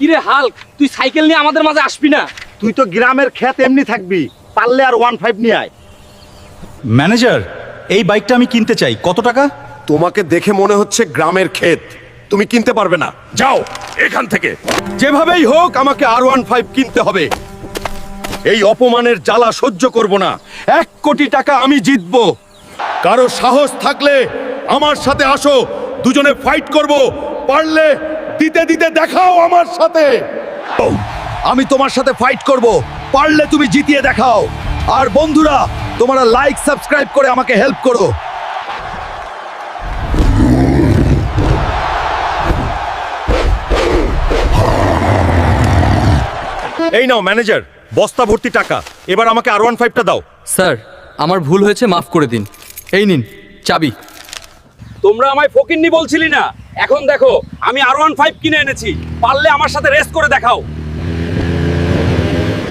কিরে হাল্ক, তুই সাইকেল নিয়ে আমাদের মাঝে আসবি না? তুই তো গ্রামের ক্ষেত এমনি থাকবি, পারলে আর 1.5 নিয়ে আয়। ম্যানেজার, এই বাইকটা আমি কিনতে চাই, কত টাকা? তোমাকে দেখে মনে হচ্ছে গ্রামের ক্ষেত, তুমি কিনতে পারবে না, যাও এখান থেকে। যেভাবেই হোক আমাকে R15 কিনতে হবে। এই অপমানের জ্বালা সহ্য করব না। 1 কোটি টাকা আমি জিতবো। কারো সাহস থাকলে আমার সাথে আসো, দুজনে ফাইট করব। পারলে দিতে দিতে দেখাও আমার সাথে। আমি তোমার সাথে ফাইট করব, পারলে তুমি জিতিয়ে দেখাও। আর বন্ধুরা, তোমরা লাইক সাবস্ক্রাইব করে আমাকে হেল্প করো। এই নাও ম্যানেজার, বস্তা ভর্তি টাকা। এবার আমাকে R15টা দাও। স্যার, আমার ভুল হয়েছে, মাফ করে দিন। এই নিন চাবি। তোমরা আমায় ফকিন্নি বলছিলি না? এখন দেখো আমি R15 কিনে এনেছি, পারলে আমার সাথে রেস করে দেখাও।